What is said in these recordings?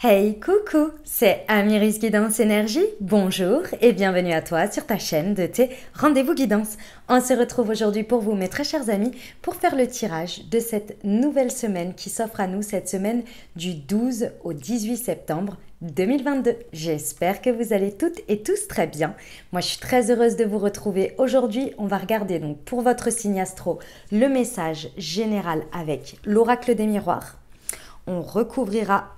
Hey, coucou, c'est Amiris Guidance Énergie. Bonjour et bienvenue à toi sur ta chaîne de tes rendez-vous guidance. On se retrouve aujourd'hui pour vous, mes très chers amis, pour faire le tirage de cette nouvelle semaine qui s'offre à nous, cette semaine du 12 au 18 septembre 2022. J'espère que vous allez toutes et tous très bien. Moi, je suis très heureuse de vous retrouver. Aujourd'hui, on va regarder donc pour votre signe astro le message général avec l'oracle des miroirs. On recouvrira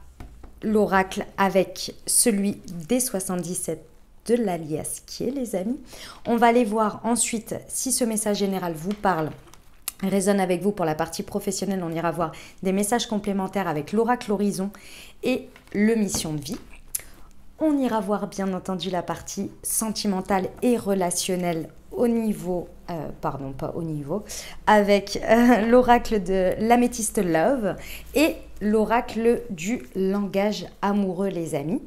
l'oracle avec celui des 77 de l'alias qui est, les amis. On va aller voir ensuite si ce message général vous parle, résonne avec vous. Pour la partie professionnelle, on ira voir des messages complémentaires avec l'oracle horizon et le mission de vie. On ira voir bien entendu la partie sentimentale et relationnelle au niveau, avec l'oracle de l'améthyste love et l'oracle du langage amoureux, les amis.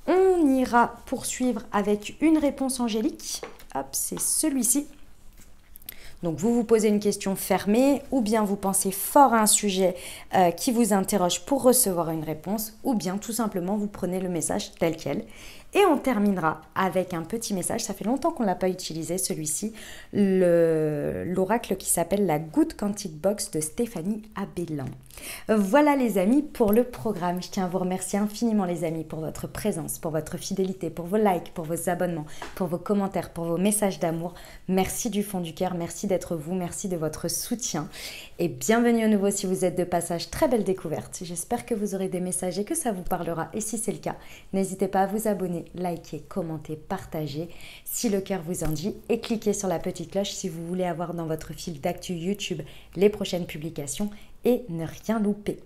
On ira poursuivre avec une réponse angélique. Hop, c'est celui-ci. Donc, vous vous posez une question fermée ou bien vous pensez fort à un sujet qui vous interroge pour recevoir une réponse, ou bien tout simplement vous prenez le message tel quel. Et on terminera avec un petit message, ça fait longtemps qu'on ne l'a pas utilisé celui-ci, l'oracle qui s'appelle la Good Quantic Box de Stéphanie Abellan. Voilà les amis pour le programme. Je tiens à vous remercier infiniment les amis pour votre présence, pour votre fidélité, pour vos likes, pour vos abonnements, pour vos commentaires, pour vos messages d'amour. Merci du fond du cœur, merci d'être vous, merci de votre soutien. Et bienvenue à nouveau si vous êtes de passage, très belle découverte. J'espère que vous aurez des messages et que ça vous parlera. Et si c'est le cas, n'hésitez pas à vous abonner, liker, commenter, partager si le cœur vous en dit et cliquez sur la petite cloche si vous voulez avoir dans votre fil d'actu YouTube les prochaines publications et ne rien louper.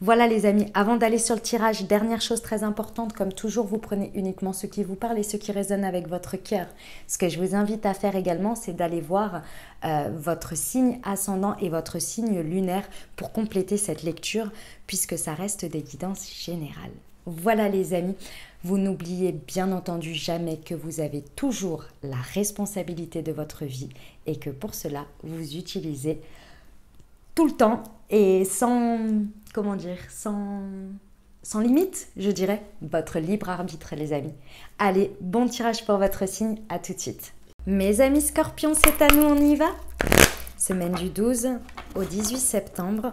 Voilà les amis, avant d'aller sur le tirage, dernière chose très importante, comme toujours, vous prenez uniquement ce qui vous parle et ce qui résonne avec votre cœur. Ce que je vous invite à faire également, c'est d'aller voir votre signe ascendant et votre signe lunaire pour compléter cette lecture, puisque ça reste des guidances générales. Voilà les amis, vous n'oubliez bien entendu jamais que vous avez toujours la responsabilité de votre vie et que pour cela, vous utilisez tout le temps et sans limite, je dirais, votre libre arbitre les amis. Allez, bon tirage pour votre signe, à tout de suite. Mes amis scorpions, c'est à nous, on y va? Semaine du 12 au 18 septembre.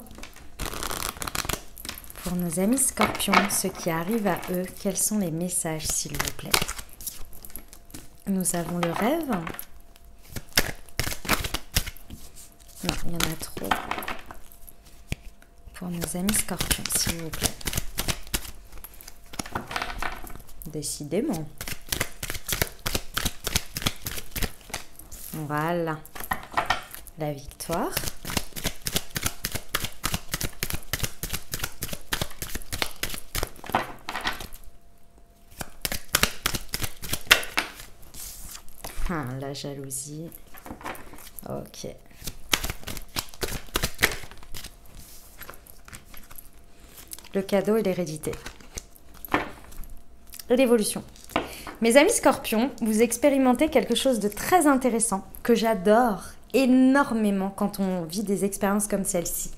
Pour nos amis scorpions, ceux qui arrivent à eux, quels sont les messages s'il vous plaît? Nous avons le rêve. Non, il y en a trop. Pour nos amis scorpions, s'il vous plaît. Décidément. Voilà. La victoire. La jalousie. Ok. Le cadeau et l'hérédité. L'évolution. Mes amis scorpions, vous expérimentez quelque chose de très intéressant que j'adore énormément quand on vit des expériences comme celle-ci.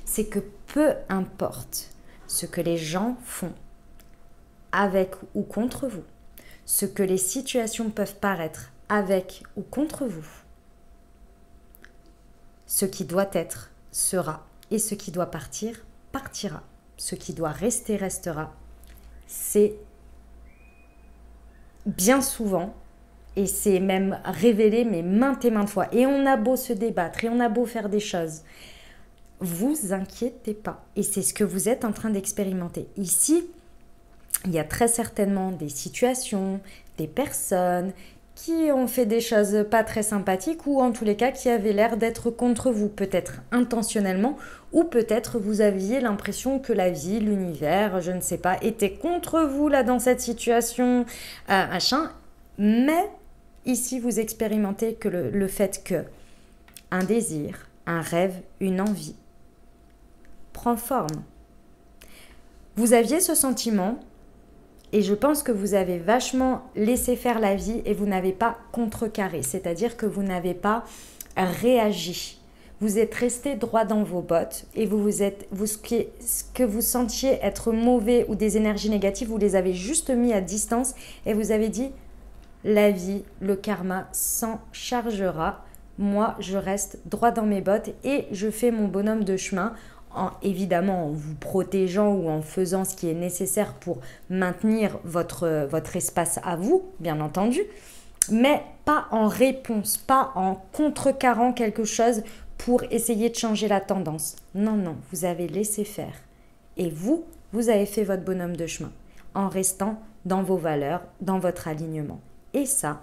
C'est que peu importe ce que les gens font avec ou contre vous, ce que les situations peuvent paraître avec ou contre vous, ce qui doit être sera et ce qui doit partir partira. Ce qui doit rester restera. C'est bien souvent, et c'est même révélé mais maintes et maintes fois, et on a beau se débattre et on a beau faire des choses, vous inquiétez pas, et c'est ce que vous êtes en train d'expérimenter ici. Il y a très certainement des situations, des personnes qui ont fait des choses pas très sympathiques ou en tous les cas qui avaient l'air d'être contre vous, peut-être intentionnellement ou peut-être vous aviez l'impression que la vie, l'univers, je ne sais pas, était contre vous là dans cette situation, machin. Mais ici vous expérimentez que le fait que un désir, un rêve, une envie prend forme. Vous aviez ce sentiment. Et je pense que vous avez vachement laissé faire la vie et vous n'avez pas contrecarré, c'est-à-dire que vous n'avez pas réagi. vous êtes resté droit dans vos bottes et ce que vous sentiez être mauvais ou des énergies négatives, vous les avez juste mis à distance et vous avez dit la vie, le karma s'en chargera. Moi, je reste droit dans mes bottes et je fais mon bonhomme de chemin, évidemment en vous protégeant ou en faisant ce qui est nécessaire pour maintenir votre espace à vous, bien entendu, mais pas en réponse, pas en contrecarrant quelque chose pour essayer de changer la tendance. Non, non, vous avez laissé faire. Et vous avez fait votre bonhomme de chemin en restant dans vos valeurs, dans votre alignement. Et ça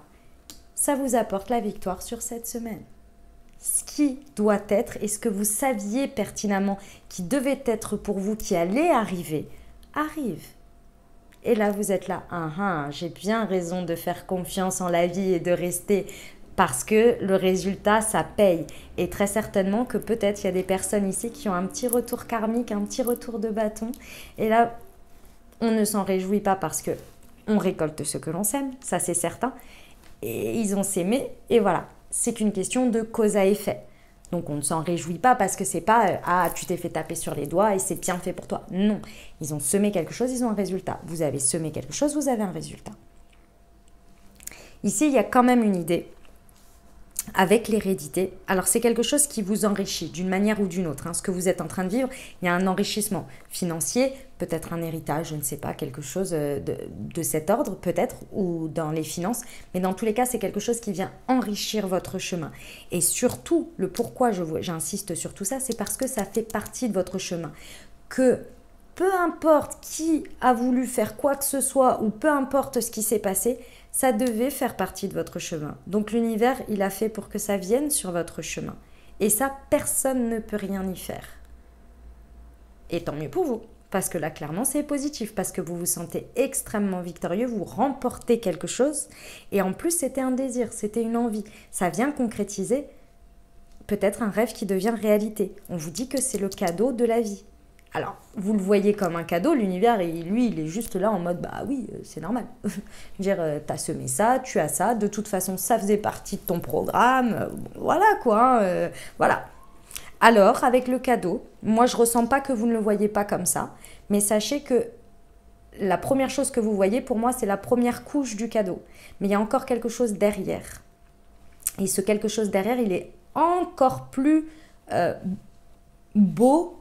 vous apporte la victoire sur cette semaine. Ce qui doit être et ce que vous saviez pertinemment qui devait être pour vous, qui allait arriver, arrive. Et là, vous êtes là, j'ai bien raison de faire confiance en la vie et de rester parce que le résultat, ça paye. Et très certainement que peut-être il y a des personnes ici qui ont un petit retour karmique, un petit retour de bâton. Et là, on ne s'en réjouit pas parce que on récolte ce que l'on sème, ça c'est certain. Et ils ont sémé, et voilà. C'est qu'une question de cause à effet. Donc on ne s'en réjouit pas parce que c'est pas tu t'es fait taper sur les doigts et c'est bien fait pour toi. Non, ils ont semé quelque chose, ils ont un résultat. Vous avez semé quelque chose, vous avez un résultat. Ici, il y a quand même une idée avec l'hérédité. Alors c'est quelque chose qui vous enrichit d'une manière ou d'une autre. Ce que vous êtes en train de vivre, il y a un enrichissement financier, peut-être un héritage, je ne sais pas, quelque chose de cet ordre peut-être, ou dans les finances. Mais dans tous les cas, c'est quelque chose qui vient enrichir votre chemin. Et surtout, le pourquoi j'insiste sur tout ça, c'est parce que ça fait partie de votre chemin. Que peu importe qui a voulu faire quoi que ce soit, ou peu importe ce qui s'est passé, ça devait faire partie de votre chemin. Donc l'univers, il a fait pour que ça vienne sur votre chemin. Et ça, personne ne peut rien y faire. Et tant mieux pour vous. Parce que là, clairement, c'est positif. Parce que vous vous sentez extrêmement victorieux. Vous remportez quelque chose. Et en plus, c'était un désir. C'était une envie. Ça vient concrétiser peut-être un rêve qui devient réalité. On vous dit que c'est le cadeau de la vie. Alors, vous le voyez comme un cadeau, l'univers, lui, il est juste là en mode, bah oui, c'est normal. Je veux dire, t'as semé ça, tu as ça, de toute façon, ça faisait partie de ton programme, voilà quoi, voilà. Alors, avec le cadeau, moi, je ressens pas que vous ne le voyez pas comme ça, mais sachez que la première chose que vous voyez, pour moi, c'est la première couche du cadeau. Mais il y a encore quelque chose derrière. Et ce quelque chose derrière, il est encore plus beau,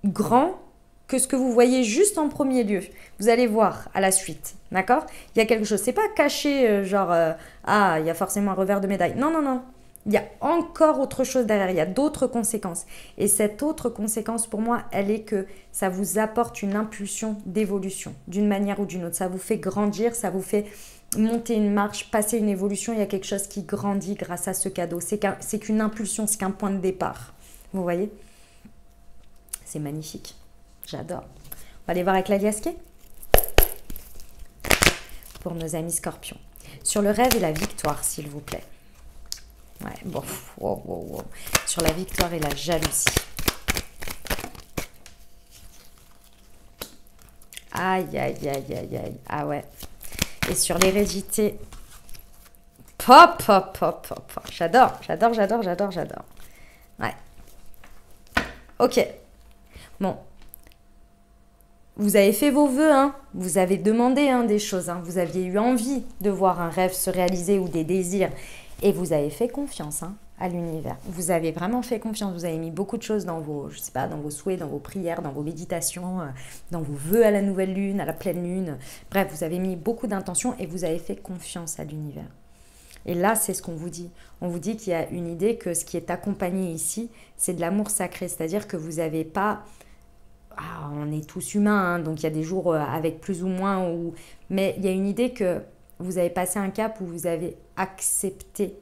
grand que ce que vous voyez juste en premier lieu. Vous allez voir à la suite, d'accord? Il y a quelque chose, c'est pas caché, il y a forcément un revers de médaille. Non, non, non. Il y a encore autre chose derrière, il y a d'autres conséquences. Et cette autre conséquence, pour moi, elle est que ça vous apporte une impulsion d'évolution, d'une manière ou d'une autre. Ça vous fait grandir, ça vous fait monter une marche, passer une évolution. Il y a quelque chose qui grandit grâce à ce cadeau. C'est qu'une impulsion, c'est qu'un point de départ. Vous voyez? C'est magnifique. J'adore. On va aller voir avec l'aliasqué pour nos amis scorpions. Sur le rêve et la victoire, s'il vous plaît. Ouais, bon. Wow. Sur la victoire et la jalousie. Aïe, aïe, aïe, aïe, aïe. Ah ouais. Et sur l'hérédité. Pop. J'adore. Ouais. Ok. Bon, vous avez fait vos vœux, vous avez demandé des choses, vous aviez eu envie de voir un rêve se réaliser ou des désirs et vous avez fait confiance à l'univers. Vous avez vraiment fait confiance, vous avez mis beaucoup de choses dans vos, je sais pas, dans vos souhaits, dans vos prières, dans vos méditations, dans vos vœux à la nouvelle lune, à la pleine lune. Bref, vous avez mis beaucoup d'intentions et vous avez fait confiance à l'univers. Et là, c'est ce qu'on vous dit. On vous dit qu'il y a une idée que ce qui est accompagné ici, c'est de l'amour sacré, c'est-à-dire que vous n'avez pas... on est tous humains, donc il y a des jours avec plus ou moins, mais il y a une idée que vous avez passé un cap où vous avez accepté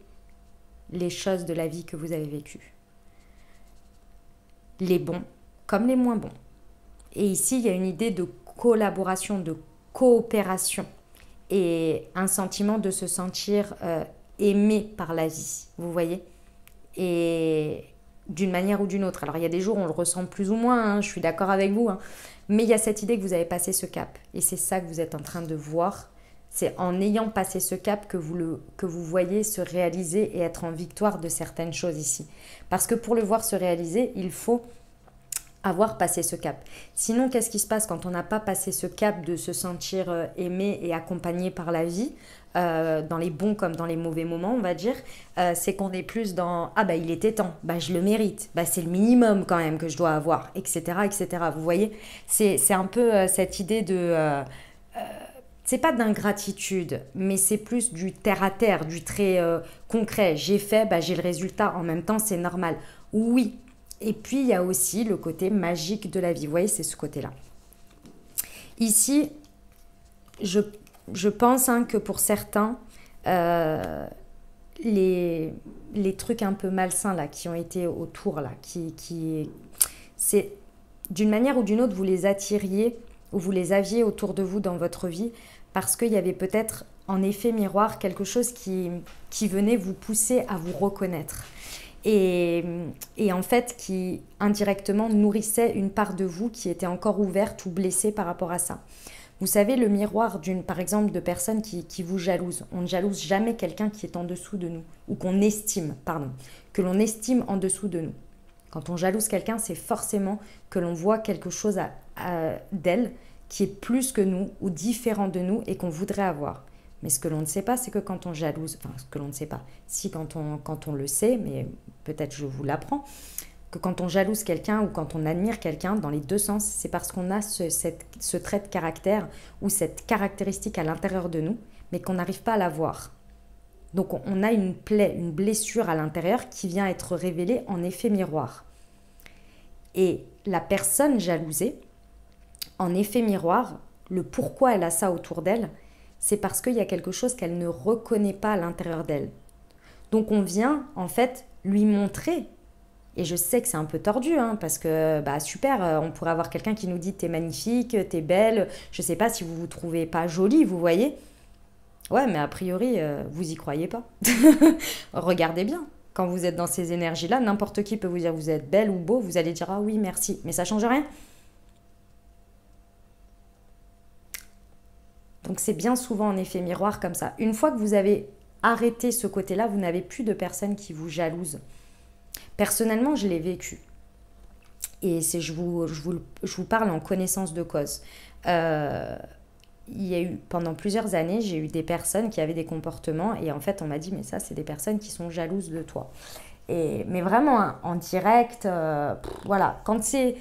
les choses de la vie que vous avez vécues. Les bons comme les moins bons. Et ici, il y a une idée de collaboration, de coopération et un sentiment de se sentir aimé par la vie, vous voyez? Et... d'une manière ou d'une autre. Alors, il y a des jours où on le ressent plus ou moins, je suis d'accord avec vous, mais il y a cette idée que vous avez passé ce cap. Et c'est ça que vous êtes en train de voir, C'est en ayant passé ce cap que vous voyez se réaliser et être en victoire de certaines choses ici. Parce que pour le voir se réaliser, il faut avoir passé ce cap. Sinon, qu'est-ce qui se passe quand on n'a pas passé ce cap de se sentir aimé et accompagné par la vie, dans les bons comme dans les mauvais moments, on va dire, c'est qu'on est plus dans « Ah bah il était temps, bah je le mérite, bah c'est le minimum quand même que je dois avoir, etc. etc. » Vous voyez, c'est un peu cette idée de... c'est pas d'ingratitude, mais c'est plus du terre à terre, du très concret. J'ai fait, bah, j'ai le résultat. En même temps, c'est normal. Oui. Et puis, il y a aussi le côté magique de la vie. Vous voyez, c'est ce côté-là. Ici, je pense que pour certains, les trucs un peu malsains là, qui ont été autour, là, c'est d'une manière ou d'une autre, vous les attiriez ou vous les aviez autour de vous dans votre vie parce qu'il y avait peut-être en effet miroir quelque chose qui venait vous pousser à vous reconnaître et en fait qui indirectement nourrissait une part de vous qui était encore ouverte ou blessée par rapport à ça. Vous savez, le miroir par exemple de personnes qui vous jalousent. On ne jalouse jamais quelqu'un qui est en dessous de nous ou qu'on estime, que l'on estime en dessous de nous. Quand on jalouse quelqu'un, c'est forcément que l'on voit quelque chose d'elle qui est plus que nous ou différent de nous et qu'on voudrait avoir. Mais ce que l'on ne sait pas, c'est que quand on jalouse, enfin ce que l'on ne sait pas, si quand on le sait, mais peut-être je vous l'apprends, que quand on jalouse quelqu'un ou quand on admire quelqu'un, dans les deux sens, c'est parce qu'on a ce trait de caractère ou cette caractéristique à l'intérieur de nous, mais qu'on n'arrive pas à la voir. Donc on a une plaie, une blessure à l'intérieur qui vient être révélée en effet miroir. Et la personne jalousée, en effet miroir, le pourquoi elle a ça autour d'elle, c'est parce qu'il y a quelque chose qu'elle ne reconnaît pas à l'intérieur d'elle. Donc on vient en fait lui montrer, et je sais que c'est un peu tordu, parce que bah super, on pourrait avoir quelqu'un qui nous dit t'es magnifique, t'es belle, je sais pas si vous vous trouvez pas jolie, vous voyez. Ouais, mais a priori, vous y croyez pas. Regardez bien. Quand vous êtes dans ces énergies-là, n'importe qui peut vous dire vous êtes belle ou beau, vous allez dire ah oui, merci. Mais ça change rien. Donc c'est bien souvent en effet miroir comme ça. Une fois que vous avez arrêté ce côté-là, vous n'avez plus de personnes qui vous jalousent. Personnellement, je l'ai vécu. Et je vous parle en connaissance de cause. Il y a eu, pendant plusieurs années, j'ai eu des personnes qui avaient des comportements et en fait, on m'a dit, mais ça, c'est des personnes qui sont jalouses de toi. Mais vraiment, en direct, voilà, quand c'est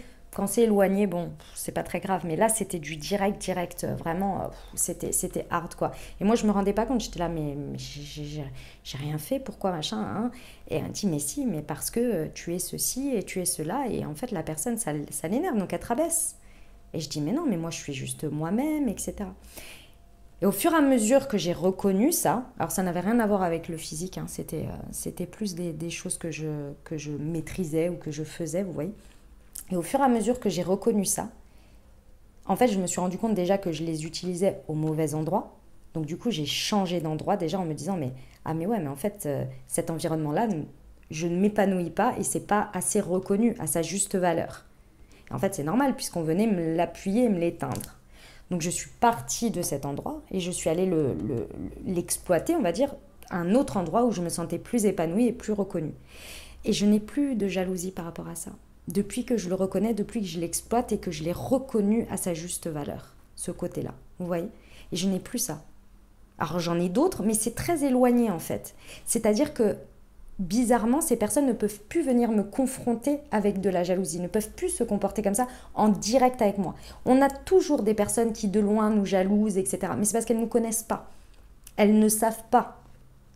éloigné, bon, c'est pas très grave, mais là, c'était du direct, vraiment, c'était hard, quoi. Et moi, je me rendais pas compte, j'étais là, mais j'ai rien fait, pourquoi, machin, hein. Et elle me dit, mais si, mais parce que tu es ceci et tu es cela, et en fait, la personne, ça l'énerve, donc elle te rabaisse. Et je dis, mais non, mais moi, je suis juste moi-même, etc. Et au fur et à mesure que j'ai reconnu ça, alors ça n'avait rien à voir avec le physique, c'était plus des choses que je maîtrisais ou que je faisais, vous voyez. Et au fur et à mesure que j'ai reconnu ça, en fait, je me suis rendu compte déjà que je les utilisais au mauvais endroit. Donc du coup, j'ai changé d'endroit déjà en me disant, mais ouais, mais en fait, cet environnement-là, je ne m'épanouis pas et c'est pas assez reconnu à sa juste valeur. En fait, c'est normal puisqu'on venait me l'appuyer et me l'éteindre. Donc, je suis partie de cet endroit et je suis allée l'exploiter, on va dire, à un autre endroit où je me sentais plus épanouie et plus reconnue. Et je n'ai plus de jalousie par rapport à ça. Depuis que je le reconnais, depuis que je l'exploite et que je l'ai reconnu à sa juste valeur, ce côté-là, vous voyez. Et je n'ai plus ça. Alors, j'en ai d'autres, mais c'est très éloigné en fait. C'est-à-dire que bizarrement, ces personnes ne peuvent plus venir me confronter avec de la jalousie, ne peuvent plus se comporter comme ça en direct avec moi. On a toujours des personnes qui de loin nous jalousent, etc. Mais c'est parce qu'elles ne nous connaissent pas. Elles ne savent pas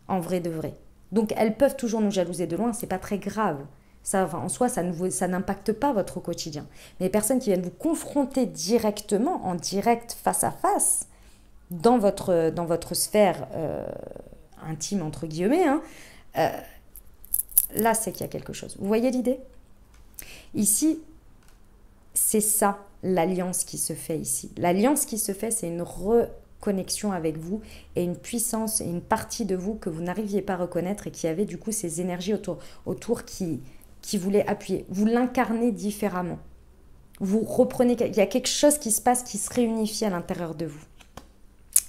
en vrai de vrai. Donc elles peuvent toujours nous jalouser de loin, c'est pas très grave. Ça, enfin, en soi, ça n'impacte pas votre quotidien. Mais les personnes qui viennent vous confronter directement, en direct, face à face, dans votre sphère intime, entre guillemets, là, c'est qu'il y a quelque chose. Vous voyez l'idée? Ici, c'est ça, l'alliance qui se fait ici. L'alliance qui se fait, c'est une reconnexion avec vous et une puissance et une partie de vous que vous n'arriviez pas à reconnaître et qui avait du coup ces énergies autour qui voulaient appuyer. Vous l'incarnez différemment. Vous reprenez, il y a quelque chose qui se passe qui se réunifie à l'intérieur de vous.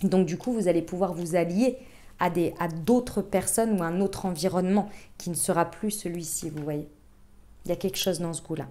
Donc du coup, vous allez pouvoir vous allier à d'autres personnes ou à un autre environnement qui ne sera plus celui-ci, vous voyez. Il y a quelque chose dans ce goût-là.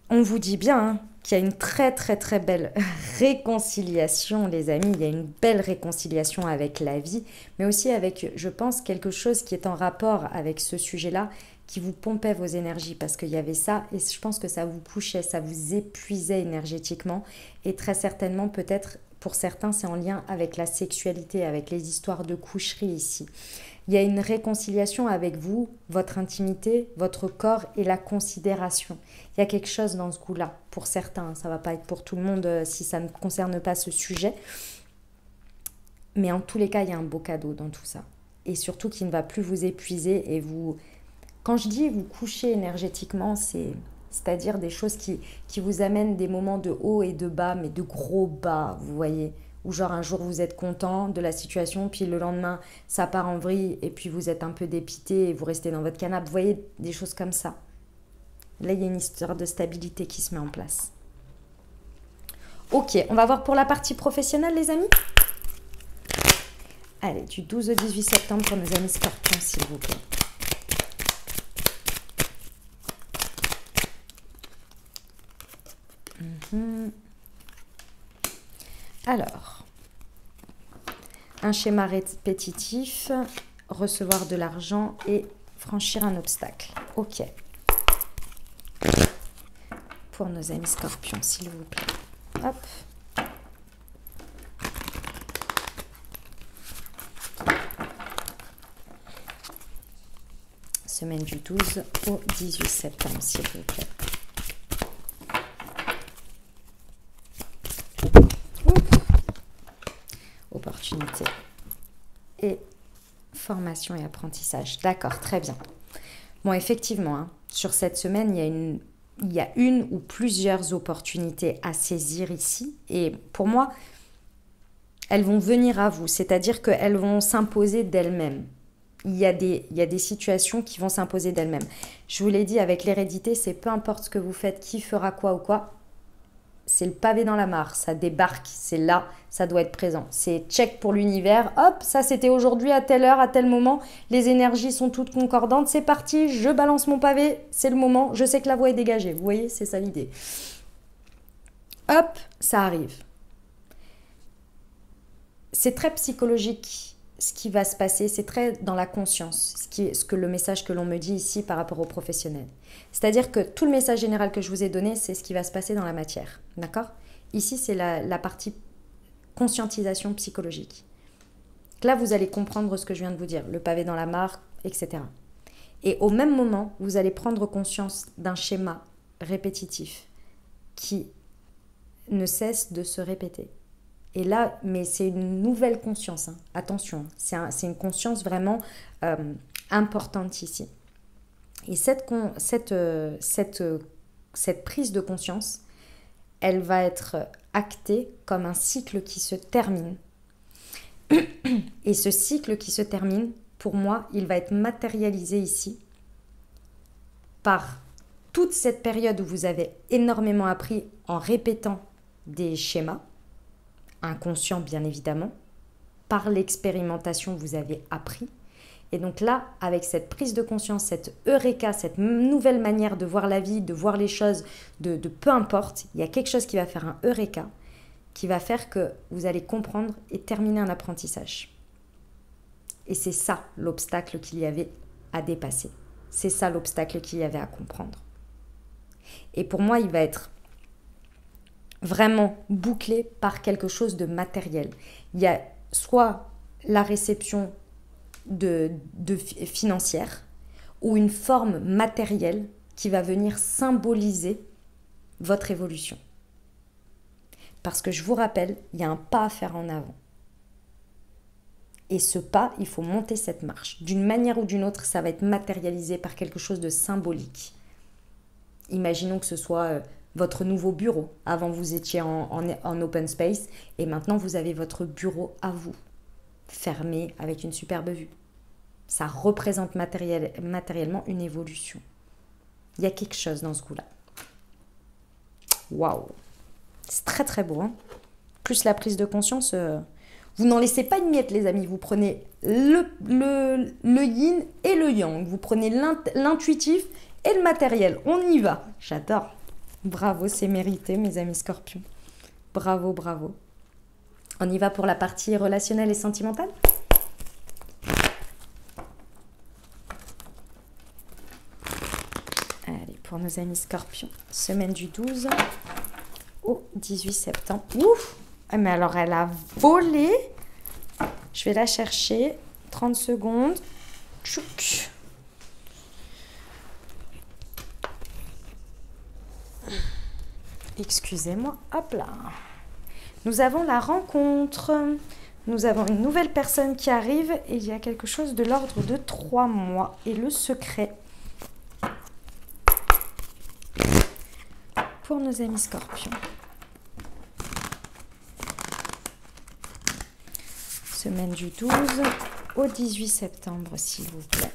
On vous dit bien hein, qu'il y a une très très très belle réconciliation, les amis. Il y a une belle réconciliation avec la vie, mais aussi avec, je pense, quelque chose qui est en rapport avec ce sujet-là, qui vous pompait vos énergies, parce qu'il y avait ça, et je pense que ça vous couchait, ça vous épuisait énergétiquement, et très certainement, peut-être, pour certains, c'est en lien avec la sexualité, avec les histoires de coucherie ici. Il y a une réconciliation avec vous, votre intimité, votre corps et la considération. Il y a quelque chose dans ce goût-là, pour certains. Ça ne va pas être pour tout le monde si ça ne concerne pas ce sujet. Mais en tous les cas, il y a un beau cadeau dans tout ça. Et surtout qui ne va plus vous épuiser et vous... Quand je dis vous coucher énergétiquement, c'est-à-dire des choses qui vous amènent des moments de haut et de bas, mais de gros bas, vous voyez. Ou genre un jour vous êtes content de la situation, puis le lendemain ça part en vrille et puis vous êtes un peu dépité et vous restez dans votre canapé. Vous voyez, des choses comme ça. Là, il y a une histoire de stabilité qui se met en place. Ok, on va voir pour la partie professionnelle, les amis. Allez, du 12 au 18 septembre pour nos amis Scorpions, s'il vous plaît. Alors, un schéma répétitif, recevoir de l'argent et franchir un obstacle. Ok. Pour nos amis Scorpions, s'il vous plaît. Hop. Semaine du 12 au 18 septembre, s'il vous plaît. Opportunité et formation et apprentissage. D'accord, très bien. Bon, effectivement, hein, sur cette semaine, il y a une ou plusieurs opportunités à saisir ici. Et pour moi, elles vont venir à vous, c'est-à-dire qu'elles vont s'imposer d'elles-mêmes. Il y a des situations qui vont s'imposer d'elles-mêmes. Je vous l'ai dit, avec l'hérédité, c'est peu importe ce que vous faites, qui fera quoi ou quoi. C'est le pavé dans la mare, ça débarque, c'est là, ça doit être présent. C'est check pour l'univers, hop, ça c'était aujourd'hui à telle heure, à tel moment, les énergies sont toutes concordantes, c'est parti, je balance mon pavé, c'est le moment, je sais que la voie est dégagée. Vous voyez, c'est ça l'idée. Hop, ça arrive. C'est très psychologique ce qui va se passer, c'est très dans la conscience, le message que l'on me dit ici par rapport aux professionnels. C'est-à-dire que tout le message général que je vous ai donné, c'est ce qui va se passer dans la matière. D'accord ? Ici, c'est la partie conscientisation psychologique. Là, vous allez comprendre ce que je viens de vous dire, le pavé dans la mare, etc. Et au même moment, vous allez prendre conscience d'un schéma répétitif qui ne cesse de se répéter. Et là, mais c'est une nouvelle conscience, hein. Attention, c'est une conscience vraiment importante ici. Et cette prise de conscience, elle va être actée comme un cycle qui se termine. Et ce cycle qui se termine, pour moi, il va être matérialisé ici par toute cette période où vous avez énormément appris en répétant des schémas, inconscients bien évidemment, par l'expérimentation vous avez appris. Et donc là, avec cette prise de conscience, cette eureka, cette nouvelle manière de voir la vie, de voir les choses, de peu importe, il y a quelque chose qui va faire un eureka, qui va faire que vous allez comprendre et terminer un apprentissage. Et c'est ça l'obstacle qu'il y avait à dépasser. C'est ça l'obstacle qu'il y avait à comprendre. Et pour moi, il va être vraiment bouclé par quelque chose de matériel. Il y a soit la réception de financière ou une forme matérielle qui va venir symboliser votre évolution. Parce que je vous rappelle, il y a un pas à faire en avant. Et ce pas, il faut monter cette marche. D'une manière ou d'une autre, ça va être matérialisé par quelque chose de symbolique. Imaginons que ce soit votre nouveau bureau. Avant, vous étiez en open space et maintenant, vous avez votre bureau à vous, fermé avec une superbe vue. Ça représente matériellement une évolution. Il y a quelque chose dans ce goût-là. Waouh! C'est très très beau, hein? plus la prise de conscience. Vous n'en laissez pas une miette, les amis. Vous prenez le yin et le yang. Vous prenez l'intuitif et le matériel. On y va. J'adore. Bravo, c'est mérité, mes amis scorpions. Bravo, bravo. On y va pour la partie relationnelle et sentimentale? Allez, pour nos amis scorpions, semaine du 12 au 18 septembre. Ouf! Mais alors, elle a volé. Je vais la chercher. 30 secondes. Tchouk. Excusez-moi. Hop là. Nous avons la rencontre. Nous avons une nouvelle personne qui arrive et il y a quelque chose de l'ordre de 3 mois. Et le secret pour nos amis scorpions. Semaine du 12 au 18 septembre, s'il vous plaît.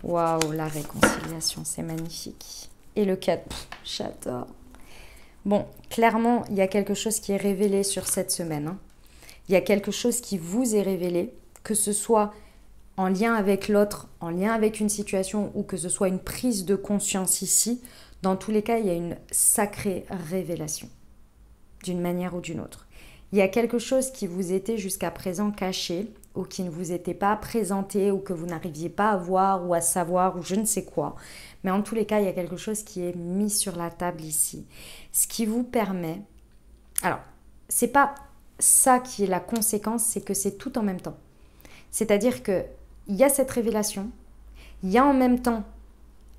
Waouh, la réconciliation, c'est magnifique. Et le 4, j'adore. Bon, clairement, il y a quelque chose qui est révélé sur cette semaine. Hein. Il y a quelque chose qui vous est révélé, que ce soit en lien avec l'autre, en lien avec une situation ou que ce soit une prise de conscience ici. Dans tous les cas, il y a une sacrée révélation, d'une manière ou d'une autre. Il y a quelque chose qui vous était jusqu'à présent caché ou qui ne vous était pas présenté ou que vous n'arriviez pas à voir ou à savoir ou je ne sais quoi. Mais en tous les cas, il y a quelque chose qui est mis sur la table ici. Ce qui vous permet... Alors, c'est pas ça qui est la conséquence, c'est que c'est tout en même temps. C'est-à-dire qu'il y a cette révélation, il y a en même temps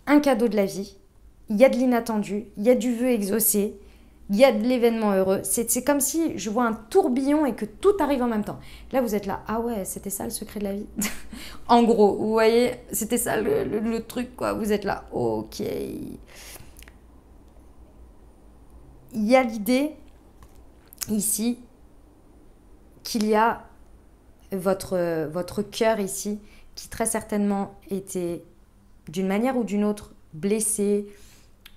un cadeau de la vie, il y a de l'inattendu, il y a du vœu exaucé, il y a de l'événement heureux. C'est comme si je vois un tourbillon et que tout arrive en même temps. Là, vous êtes là, ah ouais, c'était ça le secret de la vie. En gros, vous voyez, c'était ça le truc, quoi. Vous êtes là, ok. Il y a l'idée, ici, qu'il y a votre cœur ici, qui très certainement était, d'une manière ou d'une autre, blessé,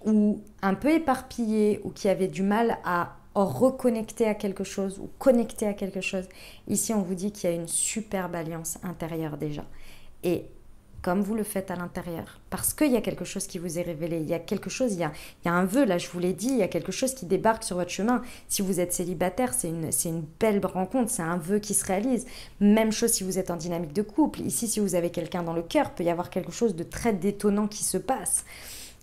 ou un peu éparpillé, ou qui avait du mal à reconnecter à quelque chose, ou connecter à quelque chose. Ici, on vous dit qu'il y a une superbe alliance intérieure déjà. Et comme vous le faites à l'intérieur, parce qu'il y a quelque chose qui vous est révélé, il y a quelque chose, il y a un vœu, là je vous l'ai dit, il y a quelque chose qui débarque sur votre chemin. Si vous êtes célibataire, c'est une belle rencontre, c'est un vœu qui se réalise. Même chose si vous êtes en dynamique de couple. Ici, si vous avez quelqu'un dans le cœur, peut y avoir quelque chose de très détonnant qui se passe.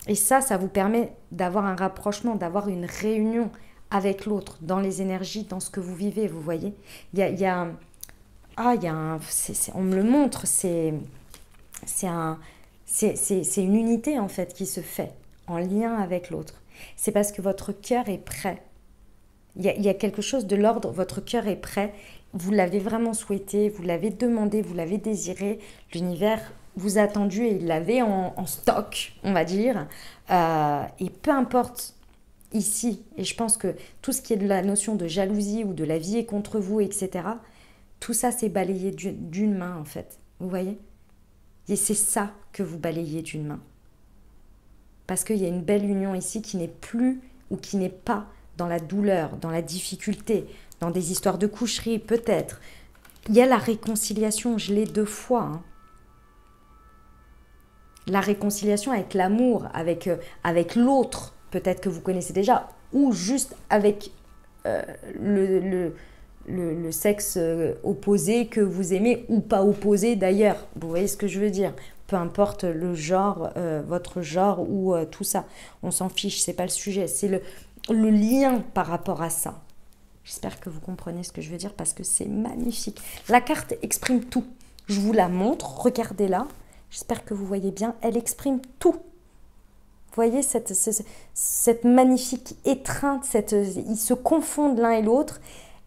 Et ça vous permet d'avoir un rapprochement, d'avoir une réunion avec l'autre, dans les énergies, dans ce que vous vivez, vous voyez. On me le montre, c'est une unité en fait qui se fait en lien avec l'autre. C'est parce que votre cœur est prêt. Il y a quelque chose de l'ordre, votre cœur est prêt, vous l'avez vraiment souhaité, vous l'avez demandé, vous l'avez désiré, l'univers vous a attendu et il l'avait en stock, on va dire. Et peu importe ici, et je pense que tout ce qui est de la notion de jalousie ou de la vie est contre vous, etc., tout ça c'est balayé d'une main en fait, vous voyez? Et c'est ça que vous balayez d'une main. Parce qu'il y a une belle union ici qui n'est plus ou qui n'est pas dans la douleur, dans la difficulté, dans des histoires de coucherie peut-être. Il y a la réconciliation, je l'ai 2 fois. Hein. La réconciliation avec l'amour, avec l'autre, peut-être que vous connaissez déjà, ou juste avec le sexe opposé que vous aimez ou pas opposé d'ailleurs. Vous voyez ce que je veux dire? Peu importe le genre, votre genre ou tout ça. On s'en fiche, c'est pas le sujet. C'est le lien par rapport à ça. J'espère que vous comprenez ce que je veux dire parce que c'est magnifique. La carte exprime tout. Je vous la montre, regardez-la. J'espère que vous voyez bien. Elle exprime tout. Vous voyez cette magnifique étreinte, ils se confondent l'un et l'autre.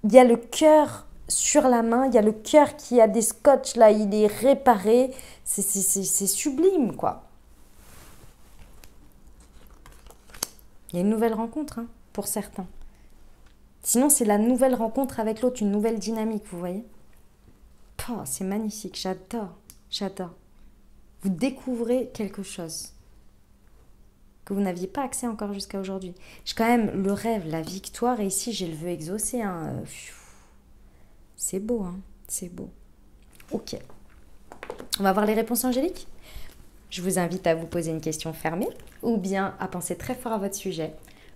Il y a le cœur sur la main, il y a le cœur qui a des scotch, là, il est réparé. C'est sublime, quoi. Il y a une nouvelle rencontre, hein, pour certains. Sinon, c'est la nouvelle rencontre avec l'autre, une nouvelle dynamique, vous voyez. Oh, c'est magnifique, j'adore, j'adore. Vous découvrez quelque chose que vous n'aviez pas accès encore jusqu'à aujourd'hui. J'ai quand même le rêve, la victoire, et ici j'ai le vœu exaucé. Hein. C'est beau, hein, c'est beau. Ok. On va voir les réponses angéliques. Je vous invite à vous poser une question fermée, ou bien à penser très fort à votre sujet,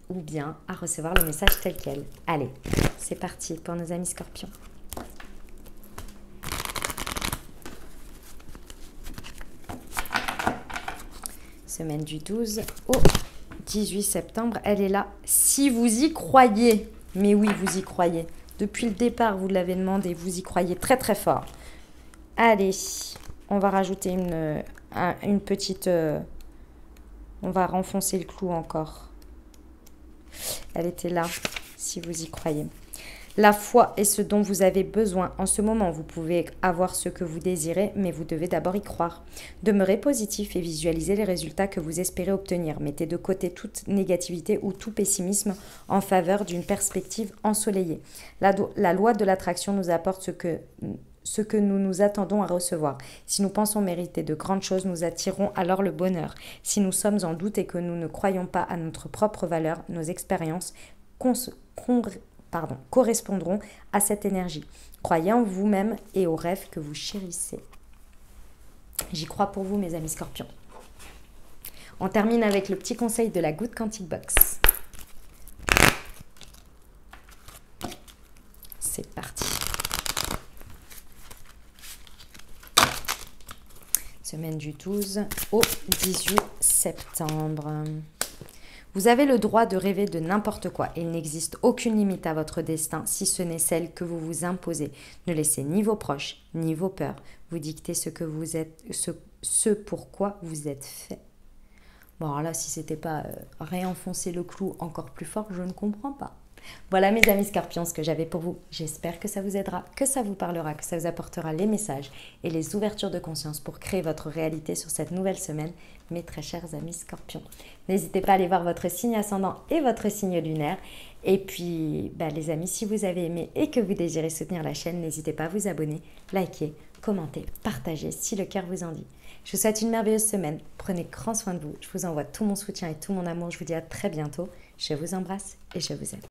ou bien à recevoir le message tel quel. Allez, c'est parti pour nos amis scorpions. Semaine du 12 au 18 septembre, elle est là. Si vous y croyez, mais oui, vous y croyez. Depuis le départ, vous l'avez demandé, vous y croyez très très fort. Allez, on va rajouter une petite... on va renfoncer le clou encore. Elle était là, si vous y croyez. La foi est ce dont vous avez besoin en ce moment. Vous pouvez avoir ce que vous désirez, mais vous devez d'abord y croire. Demeurez positif et visualisez les résultats que vous espérez obtenir. Mettez de côté toute négativité ou tout pessimisme en faveur d'une perspective ensoleillée. La loi de l'attraction nous apporte ce que nous nous attendons à recevoir. Si nous pensons mériter de grandes choses, nous attirons alors le bonheur. Si nous sommes en doute et que nous ne croyons pas à notre propre valeur, nos expériences correspondront à cette énergie. Croyez en vous-même et aux rêves que vous chérissez. J'y crois pour vous, mes amis scorpions. On termine avec le petit conseil de la Good Quantic Box. C'est parti. Semaine du 12 au 18 septembre. Vous avez le droit de rêver de n'importe quoi. Il n'existe aucune limite à votre destin si ce n'est celle que vous vous imposez. Ne laissez ni vos proches, ni vos peurs vous dicter ce que vous êtes, ce pourquoi vous êtes fait. Bon, alors là, si c'était pas réenfoncer le clou encore plus fort, je ne comprends pas. Voilà mes amis scorpions, ce que j'avais pour vous. J'espère que ça vous aidera, que ça vous parlera, que ça vous apportera les messages et les ouvertures de conscience pour créer votre réalité sur cette nouvelle semaine, mes très chers amis scorpions. N'hésitez pas à aller voir votre signe ascendant et votre signe lunaire. Et puis, les amis, si vous avez aimé et que vous désirez soutenir la chaîne, n'hésitez pas à vous abonner, liker, commenter, partager si le cœur vous en dit. Je vous souhaite une merveilleuse semaine. Prenez grand soin de vous. Je vous envoie tout mon soutien et tout mon amour. Je vous dis à très bientôt. Je vous embrasse et je vous aime.